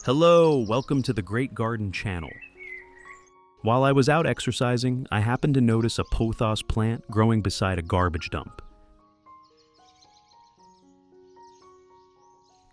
Hello, welcome to the Great Garden channel. While I was out exercising, I happened to notice a pothos plant growing beside a garbage dump.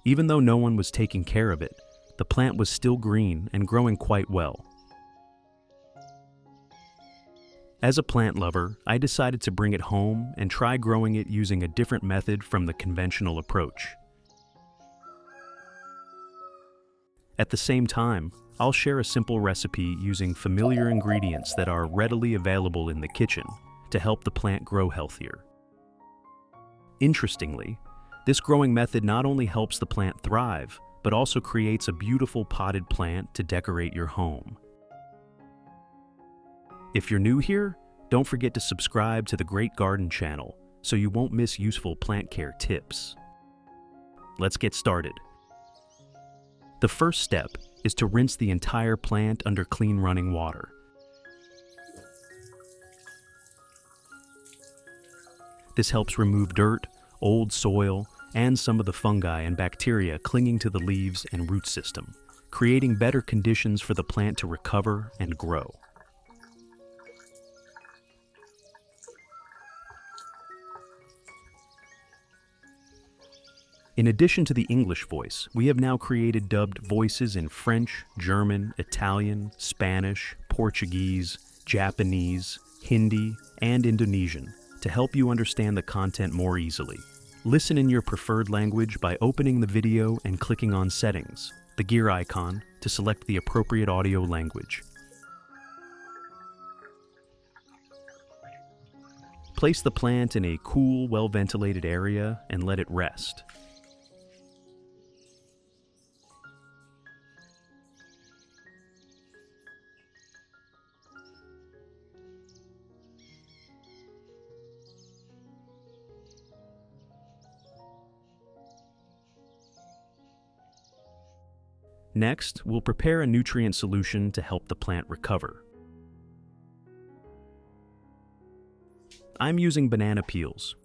Even though no one was taking care of it, the plant was still green and growing quite well. As a plant lover, I decided to bring it home and try growing it using a different method from the conventional approach. At the same time, I'll share a simple recipe using familiar ingredients that are readily available in the kitchen to help the plant grow healthier. Interestingly, this growing method not only helps the plant thrive, but also creates a beautiful potted plant to decorate your home. If you're new here, don't forget to subscribe to the Great Garden channel so you won't miss useful plant care tips. Let's get started. The first step is to rinse the entire plant under clean running water. This helps remove dirt, old soil, and some of the fungi and bacteria clinging to the leaves and root system, creating better conditions for the plant to recover and grow. In addition to the English voice, we have now created dubbed voices in French, German, Italian, Spanish, Portuguese, Japanese, Hindi, and Indonesian to help you understand the content more easily. Listen in your preferred language by opening the video and clicking on Settings, the gear icon, to select the appropriate audio language. Place the plant in a cool, well-ventilated area and let it rest. Next, we'll prepare a nutrient solution to help the plant recover. I'm using banana peels.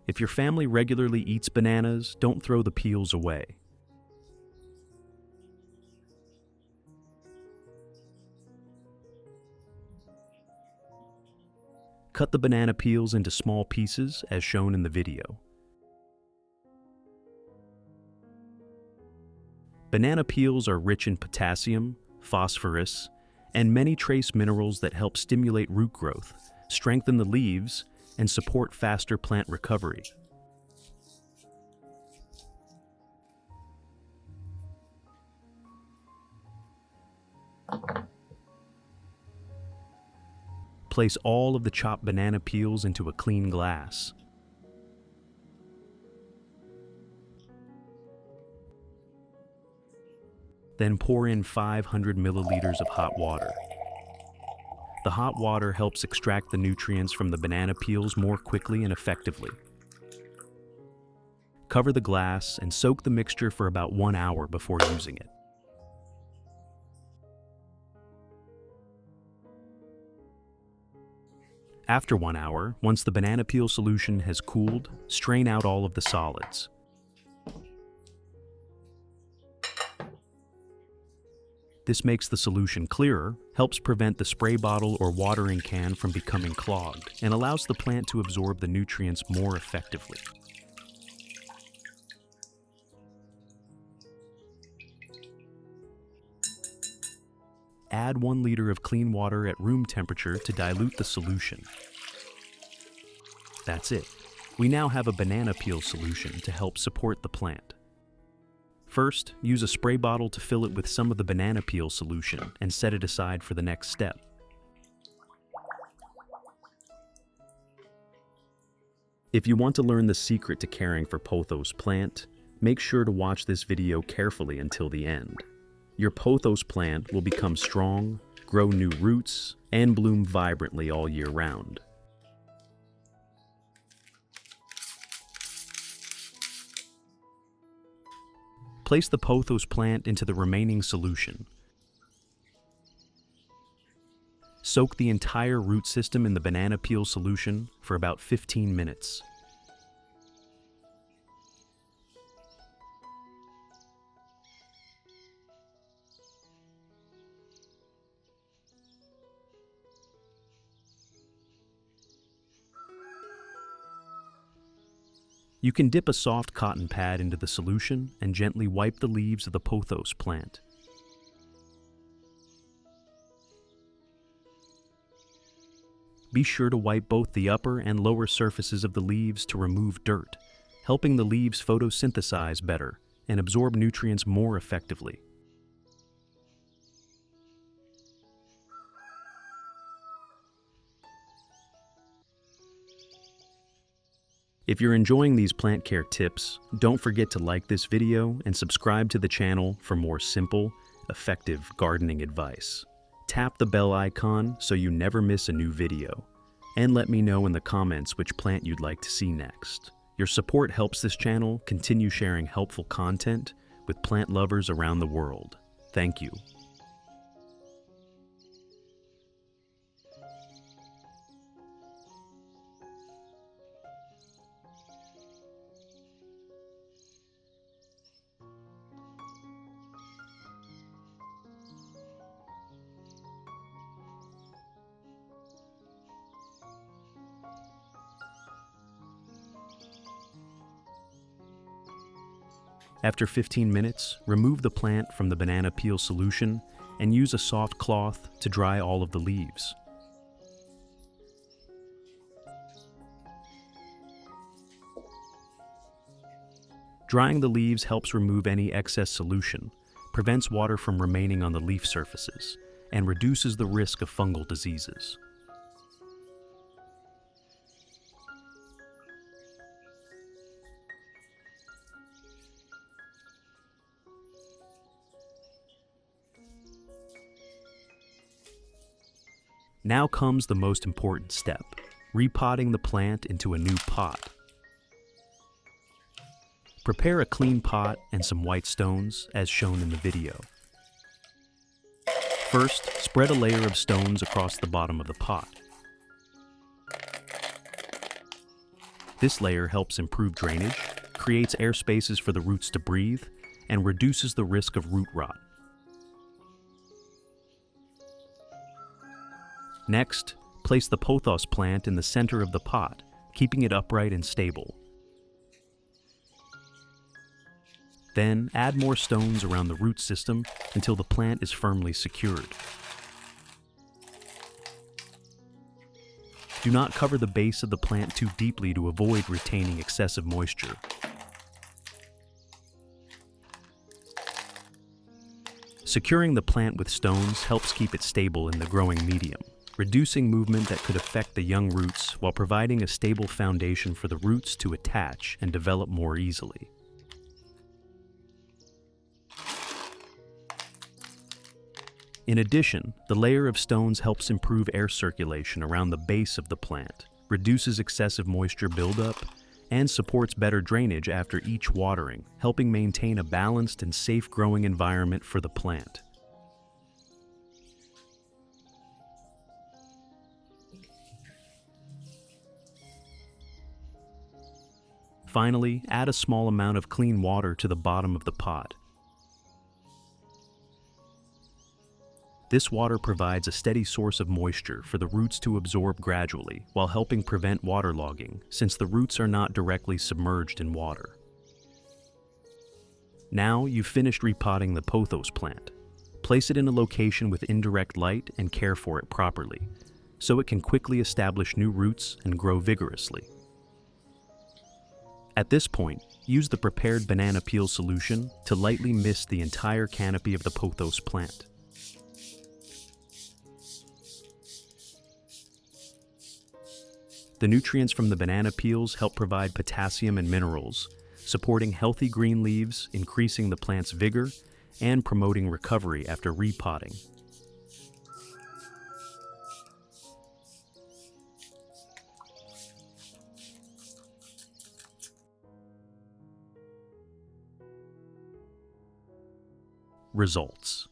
If your family regularly eats bananas, don't throw the peels away. Cut the banana peels into small pieces as shown in the video. Banana peels are rich in potassium, phosphorus, and many trace minerals that help stimulate root growth, strengthen the leaves, and support faster plant recovery. Place all of the chopped banana peels into a clean glass. Then pour in 500 milliliters of hot water. The hot water helps extract the nutrients from the banana peels more quickly and effectively. Cover the glass and soak the mixture for about 1 hour before using it. After 1 hour, once the banana peel solution has cooled, strain out all of the solids. This makes the solution clearer, helps prevent the spray bottle or watering can from becoming clogged, and allows the plant to absorb the nutrients more effectively. Add 1 liter of clean water at room temperature to dilute the solution. That's it. We now have a banana peel solution to help support the plant. First, use a spray bottle to fill it with some of the banana peel solution and set it aside for the next step. If you want to learn the secret to caring for Pothos plant, make sure to watch this video carefully until the end. Your Pothos plant will become strong, grow new roots, and bloom vibrantly all year round. Place the Pothos plant into the remaining solution. Soak the entire root system in the banana peel solution for about 15 minutes. You can dip a soft cotton pad into the solution and gently wipe the leaves of the pothos plant. Be sure to wipe both the upper and lower surfaces of the leaves to remove dirt, helping the leaves photosynthesize better and absorb nutrients more effectively. If you're enjoying these plant care tips, don't forget to like this video and subscribe to the channel for more simple, effective gardening advice. Tap the bell icon so you never miss a new video. And let me know in the comments which plant you'd like to see next. Your support helps this channel continue sharing helpful content with plant lovers around the world. Thank you. After 15 minutes, remove the plant from the banana peel solution and use a soft cloth to dry all of the leaves. Drying the leaves helps remove any excess solution, prevents water from remaining on the leaf surfaces, and reduces the risk of fungal diseases. Now comes the most important step, repotting the plant into a new pot. Prepare a clean pot and some white stones, as shown in the video. First, spread a layer of stones across the bottom of the pot. This layer helps improve drainage, creates air spaces for the roots to breathe, and reduces the risk of root rot. Next, place the pothos plant in the center of the pot, keeping it upright and stable. Then, add more stones around the root system until the plant is firmly secured. Do not cover the base of the plant too deeply to avoid retaining excessive moisture. Securing the plant with stones helps keep it stable in the growing medium, reducing movement that could affect the young roots while providing a stable foundation for the roots to attach and develop more easily. In addition, the layer of stones helps improve air circulation around the base of the plant, reduces excessive moisture buildup, and supports better drainage after each watering, helping maintain a balanced and safe growing environment for the plant. Finally, add a small amount of clean water to the bottom of the pot. This water provides a steady source of moisture for the roots to absorb gradually while helping prevent waterlogging, since the roots are not directly submerged in water. Now you've finished repotting the pothos plant. Place it in a location with indirect light and care for it properly, so it can quickly establish new roots and grow vigorously. At this point, use the prepared banana peel solution to lightly mist the entire canopy of the pothos plant. The nutrients from the banana peels help provide potassium and minerals, supporting healthy green leaves, increasing the plant's vigor, and promoting recovery after repotting. Results.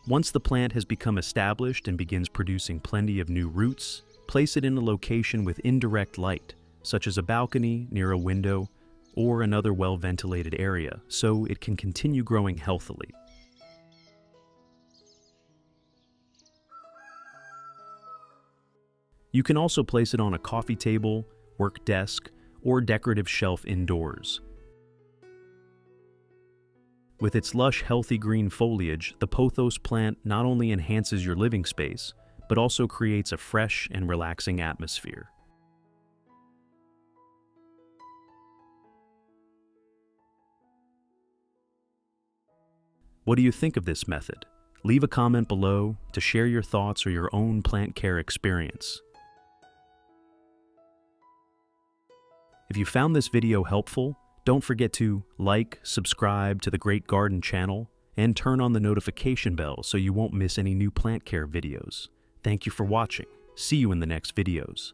Once the plant has become established and begins producing plenty of new roots, place it in a location with indirect light, such as a balcony near a window or another well-ventilated area, so it can continue growing healthily. You can also place it on a coffee table, work desk, or decorative shelf indoors. With its lush, healthy green foliage, the pothos plant not only enhances your living space, but also creates a fresh and relaxing atmosphere. What do you think of this method? Leave a comment below to share your thoughts or your own plant care experience. If you found this video helpful, don't forget to like, subscribe to the Great Garden channel, and turn on the notification bell so you won't miss any new plant care videos. Thank you for watching. See you in the next videos.